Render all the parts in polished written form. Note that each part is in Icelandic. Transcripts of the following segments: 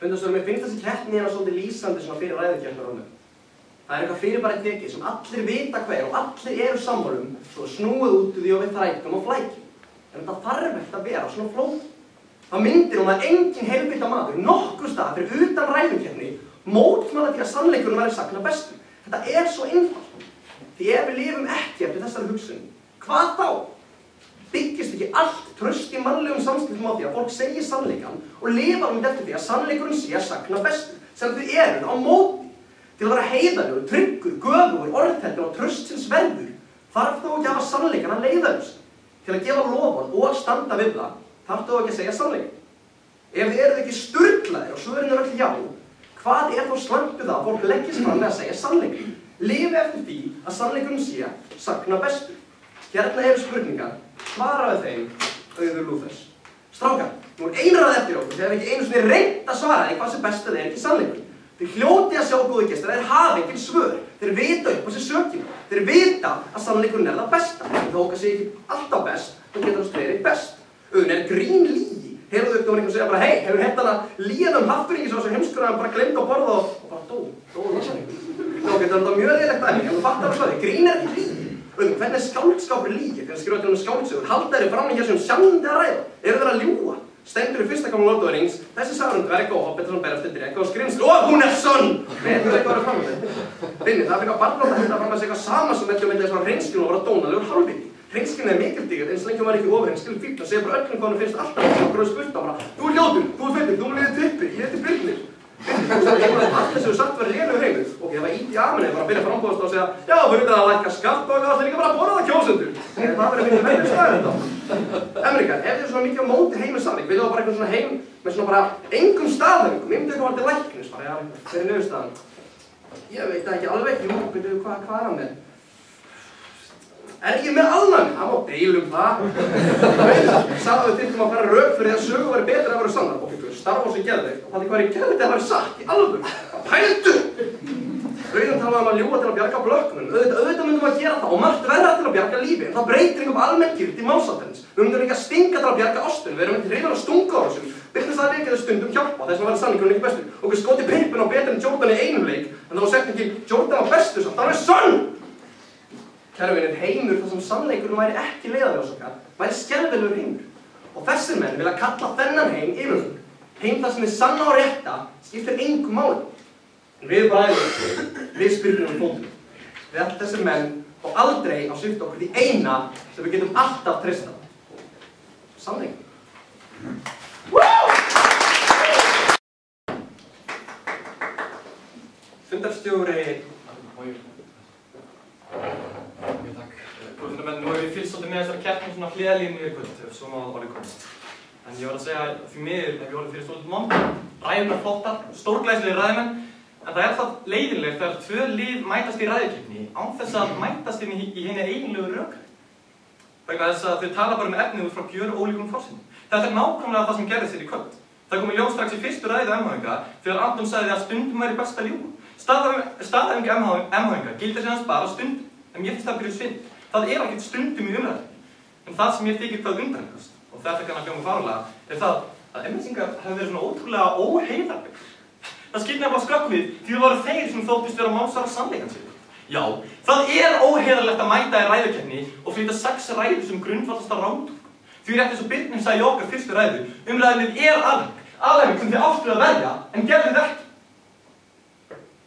Fundarstjóri, mér finnst þessi keppni hérna svolítið lýsandi svona fyrir ræðukeppnarunum. Það eitthvað fyrirbæri tekið sem allir vita hvað og allir eru sammála svo snúið út úr því og við þrætum og flækjum. En þetta þarf ekkert að vera svona flókið. Það myndir að enginn heilvita maður nokkur stað fyrir utan ræðukeppni mótmæla því að sannleikurinn væri sagna bestur. Þetta svo einfalt. Því ef við lifum ekki eftir þessari hugsun, hvað þá? Byggist ekki allt traust í mannlegum samskiptum á því að fólk segir sannleikann og lifa eftir því að sannleikurinn sé sagna bestur, sem þau eru á móti. Til að vera heiðarlegur, tryggur, göfugur, orðheppinn og traustsins verður þarf þó ekki að hafa sannleikann að leiðarljósi. Til að gefa loforð og standa við það þarf þó ekki að segja sannleikann. Ef þið eruð ekki sturlaðir og svörin öll já, hvað þá slæmt við það að fólk leggist fram með að segja sannleikann? Lifi eftir því að sannleikurinn sé sagna bestur. Hérna eru spurningar, svaraðu þeim, Auður Lúthers. Strákar, nú einræði eftir okkur þegar við ekki einu sinni reynt að svara því hvað sem best ekki sannleikurinn. Þeir hljóti að sjá góðu gestir, þeir hafa engin svör. Þeir vita upp á sér sökina. Þeir vita að sannleikurinn það besta. En þó okkar sé ekki alltaf best, þá getur það verið best. Auðvitað grín lygi. Heyrðu upp og segja bara, hei, hefur hérna líðan Hafþóringi sem var svo heimskur að hann bara gleymdi að borða og bara dó losanningur. Þá getur það mjög leiðilegt dæmi, en þú fattar það, grín ekki lygi. Auðvitað, hvernig skáldskapur lygi? Þegar skrifa til skáldsögur, halda þeir fram í þessum sjálfandi að ræða. Eru þeir að ljúga? Stendur í fyrsta gamla Lord of the Rings, þessi sagði dverga og hobbita sem ber eftir dreka og skrimsli og hún sonn! Nei, þú eitthvað fram með þetta. Vinni, það fyrir að barnóta þetta fram að segja sama sem melli þessar hreinskilum og vera dónalegur hálfviti. Hreinskilin mikildýr, eins lengi var ekki ofurhreinskilin fíkn að segja bara öllum hvað hann finnst alltaf og gróði spurt á bara þú ljótur, þú feitur, þú liðið trippi, ég heiti Birnir. Allir sem sagt var lélegur heimur. Ok, það var í aminni bara að byrja frambúðast og segja já, fyrir þetta að lækka skatt og það er líka bara að borða það kjósendur. Það verður mikið meira staðið þetta. Amerikan, ef þið svona mikið á móti heimilsamling, viljum það bara eitthvað svona heim með svona bara engum staðhæfingum. Ég myndi eitthvað var til læknis, bara já, hver niðurstaðan? Ég veit ekki alveg, jú, byrju, hvað hann með? Ég með alnæmi? Það má deilum það. Sagði við til að fara rök fyrir því að sögu væri betra að vera sannar. Ok, Star Wars geðveikt. Og það hvað geðveikt að vera satt í alvöru. Pældu! Raunin talaði að ljúga til að bjarga blökkunum. Auðvitað myndum að gera það og margt verða til að bjarga lífi. En það breytir almennt gildi málsáttarins. Við myndum ekki að stinga til að bjarga ástinni. Við erum ekki hrifin að stunga á þessum. Birtist það leikið stundum hjálpa þess að vera sannleikurinn ekki bestur. Og við skoti pippin á betur en Jordan í einum leik. En það var sagt ekki Jordan á bestur samt. Það var sönn! Kæru vinir, heimur þar sem sannleikurinn væri ekki leiðarljós okkar, væri skelfilegur heimur. Og þessir menn vilja kalla þennan heim yfirvöld. Heim þar sem er sanna og rétta skiptir engu máli. En við við spyrjum fótum. Við allt þessir menn og aldrei á svipta okkur því eina sem við getum alltaf treysta. Sannleikurinn. Fundarstjóri nú hefur við fylgst svolítið með þessari keppni svona hliðarlínu í kvöld, ef svo má orðið komast. En ég var að segja að því miður hef ég orðið fyrir svolítið vond. Ræðurnar flottar, stórglæsilegir ræðumenn, en það er það leiðinlegt þegar tvö lið mætast í ræðukeppni án þess að mætast inn í hinni eiginlegu rökræðu. Vegna þess að þau tala bara með efnið út frá gjörólíkum forsendum. Þetta er nákvæmlega það sem gerðist hér í kvöld. Það kom í ljós strax í fyrstu ræðu MH-inga þegar Anton sagði að stundum væri best að ljúga. Staðhæfing MH-inga gildir síðan bara stundum, en mér finnst það fyrir svindl. Það er ekkert stundum í umræðinni. En það sem ég þykir hvað undanlegast, og þetta kann að hljóma fáránlega, er það að MH-ingar hafi verið svona ótrúlega óheiðarlegir. Það skiptir nefnilega skrökk við því það voru þeir sem þóttust vera málsvara sannleikann sig. Já, það er óheiðarlegt að mæta í ræðukeppni og flytja 6 ræður sem grundvallast á rándúlku. Því rétt eins og Birnir sagði í okkar fyrstu ræðu, umræðunnið er alhæfing sem þið áttuð að velja, en gerðu þið ekki.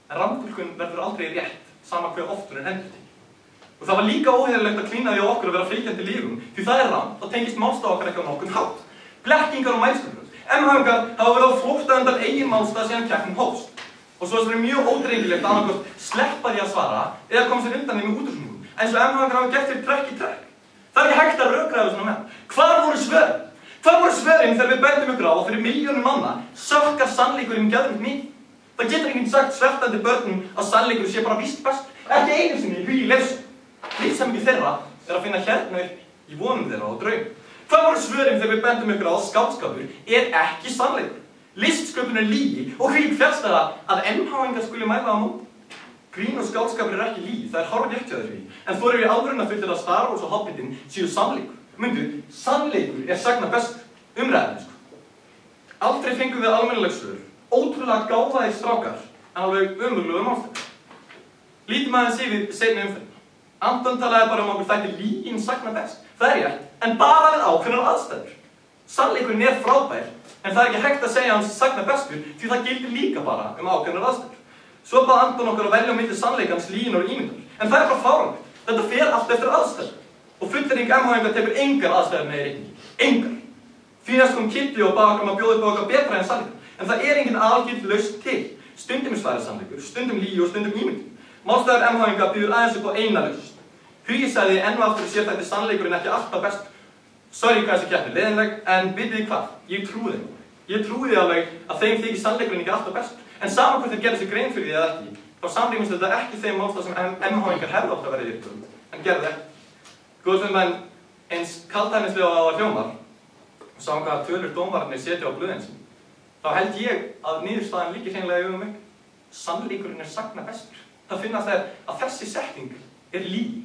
En rándúlkun verður aldrei rétt, sama hver oft hún er endurtekið. Og það var líka óheiðarlegt að klína því á okkur að vera fylgjandi lífum, því það er rangt, það tengist málstað okkar ekki á nokkurn hátt. Blekkingar og mælskubrot. MH-ingar hafa verið á flótta undan eigin málstað síðan keppnin hófst. Og svo er mjög ódreifilegt að annarkvort sleppa því að svara eða koma sér undan því með útúrsningum, eins og MH-ingar hafa gert fyrir trekk í trekk. Það er ekki hægt að rökræða svona menn. Hvar voru svörin? Hvar voru svörin þegar við bendum ykkur á að fyrir milljónum manna sökkar sannleikurinn geðveikt mikið? Það getur enginn sagt sveltandi börnum að sannleikur sé bara víst best, ekki einu sinni í hugi leifsum. Lífsæmingi þeirra er að finna hérna upp í vonum þeirra og draum. Hvað voru svörin þegar við bendum ykkur á að skáldskapur er ekki sannleikur? Listsköpun er lygi og hvílík fjallstæða að MH-ingar skuli mæla á móti. Grín og skáldskapur er ekki lygi, það er hárrétt hjá þér. En þó erum við alvöruna fullir að Star Wars og Hobbitin séu sannleikur. Mundu, sannleikur er sagna bestur. Umræðinu, sko. Aldrei fengum við almennileg svör Ótrúlega gáfaðir strákar, en alveg ömurlegur málstæður. Lítum aðeins yfir seinni umferðina. Anton talaði bara okkur þætti lygin sagna best. Það er rétt, en bara við ákveðnar aðstæður. Sannleikurinn frábær, en það er ekki hægt að segja hans sagna bestur, því það gildir líka bara ákveðnar aðstæður. Svo bað Anton okkur að velja á milli sannleikans, lygin og ímyndar. En það bara fáránlegt. Þetta fer allt eftir aðstæður. Og fullyrðing MH tekur engar aðstæður með í reikningi. Engar. Því næst kom Kitty og bað okkur að bjóða upp á okkar betra en sannleikur. En það engin algild lausn til. Stundum sværi sannleikur, stundum lygi og stundum ímyndun. Málstæður MH býður aðeins upp á eina lausn. Hugi sagði enn og aftur sér þetta sannleikurinn ekki alltaf best. Sorry hvað þessi keppni leiðinleg, en vitið þið hvað? Ég trúi þeim. Ég trúi því alveg að þeim þykir sannleikurinn ekki alltaf best. En saman hvort þeir gerðu sér grein fyrir því eða ekki, þá samrýmist þetta ekki þeim málstað sem MH-ingar hefðu átt að vera yfirtöðum, en gerðu ekki. Góðsmenn, eins kaldhæðnislega á það hljómar, og sáum hvaða tölur dómararnir setja á blöðin sín, þá held ég að niðurstaðan líki hreinlega í augum mig. Sannleikurinn sagna bestur. Það finnast þeir að þessi setning lygi.